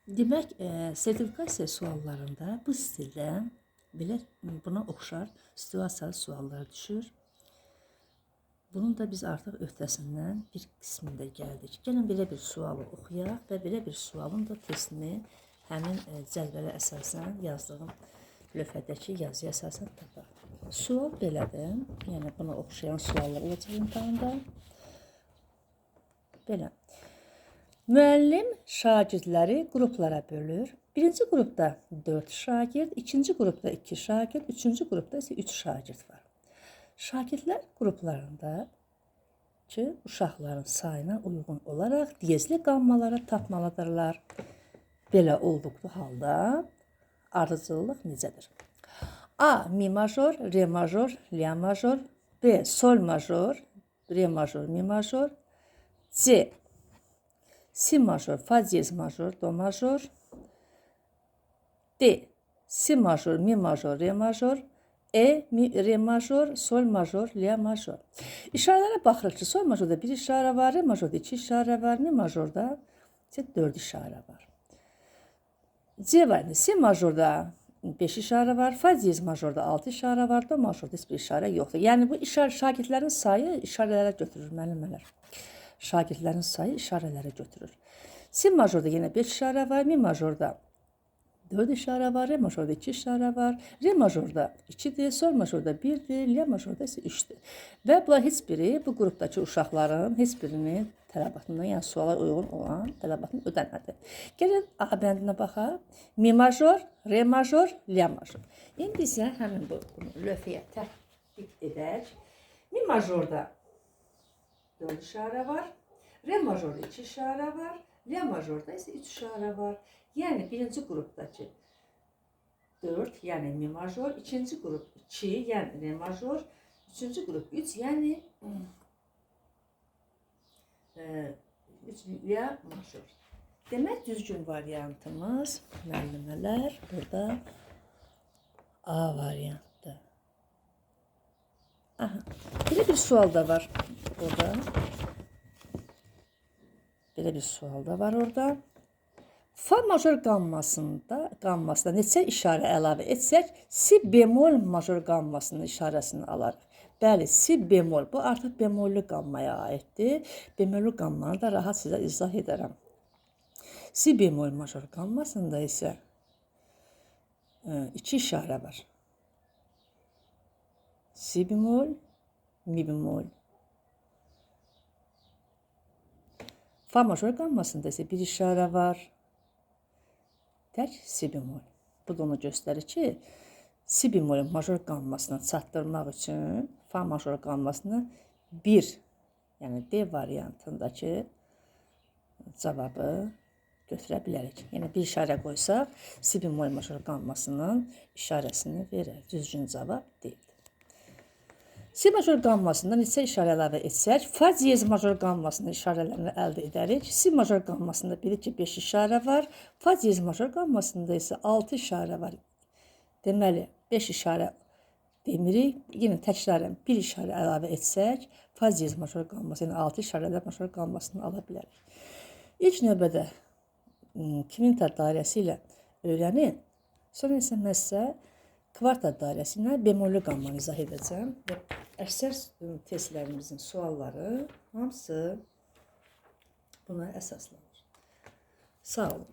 Demək, sertifikasiya suallarında bu stildə belə buna oxşar situasiyalı suallar düşür. Bunun da biz artıq öhdəsindən bir qismində gəldik. Gəlin belə bir sualı oxuyaq və belə bir sualın da testini həmin cədvələ əsasən yazdığım lövhədəki yazıya əsasən tapaq. Sual belədir. Yəni buna oxşayan suallar olacaq imtahanda. Belə. Müəllim şagirdləri qruplara bölür. Birinci qrupda 4 şagird, ikinci qrupda 2 şagird, üçüncü qrupda isə 3 şagird var. Şagirdlər qruplarındakı uşaqların sayına uyğun olaraq diyezli qammaları tapmalıdırlar. Belə olduqlu halda ardıcıllıq necədir? A. Mi major, re major, la major. B. Sol major, re major, mi major. C. Si major, fa diyez major, do major. D. Si major, mi major, re major. E. Mi, re major, sol major, la major. İşarələrə baxırıq ki, sol majorda bir işarə var, re majorda 2 işarə var, mi majorda 4 işarə var. C variantı, si majorda 5 işarə var, fa diyez majorda 6 işarə var, do majorda heç bir işarə yoxdur. Yəni bu şagirdlərin sayı işarələrə götürür müəllimlər. Şagirdlərin sayı işarələrə götürür. Si majorda yenə 5 işarə var, mi majorda 4 işarə var, re majorda 2 işarə var, re majorda 2-dir, sol majorda 1-dir, la majorda isə 3-dür. Və bunlar heç biri bu qrupdakı uşaqların heç birinin tələbatından, yəni suala uyğun olan tələbatını ödənmədi. Gəlin A bəndinə baxaq. Mi major, re major, la major. İndi isə həmin bu lövhəyə tətbiq edək. Mi majorda 4 işarə var, re majorda 2 işarə var, la majorda isə 3 işarə var. Yəni birinci qrupdakı 4, yəni mi major, ikinci qrup 2, yəni re major, üçüncü qrup 3, yəni 3 la major. Demək düzgün variantımız müəllimələr burada A variantı. Aha, belə bir sual da var orada. Belə bir sual da var orada. Fa major qammasına neçə işarə əlavə etsək, si bemol major qammasının işarəsini alarıq. Bəli, si bemol, bu artıq bemollü qammaya aiddir. Bemollü qammanı da rahat sizə izah edərəm. Si bemol major qammasında isə 2 işarə var. Si bemol, mi bemol. Fa major qammasında isə bir işarə var. Tək si bemol. Bu da onu göstərir ki, si bemol major qammasına çatdırmaq üçün fa major qammasını 1, yəni D variantındakı cavabı götürə bilərik. Yəni bir işarə qoysaq, si bemol major qammasının işarəsini verər. Düzgün cavab deyil. Si major qammasında neçə işarə əlavə etsək, fa diyez major qammasının işarələrini əldə edərik. Si major qammasında 1-2-5 işarə var, fa diyez major qammasında isə 6 işarə var. Deməli, 5 işarə demirik. Yenə təkrarən bir işarə əlavə etsək, fa diyez major qamması, yəni 6 işarələr major qammasını ala bilərik. İlk növbədə kvinta dairəsi ilə öyrənin. Sonra isə məsələ kvarta dairəsi ilə bemollü qammanı izah edəcəm. Və əksər testlərimizin sualları hamısı buna əsaslanır. Sağ olun.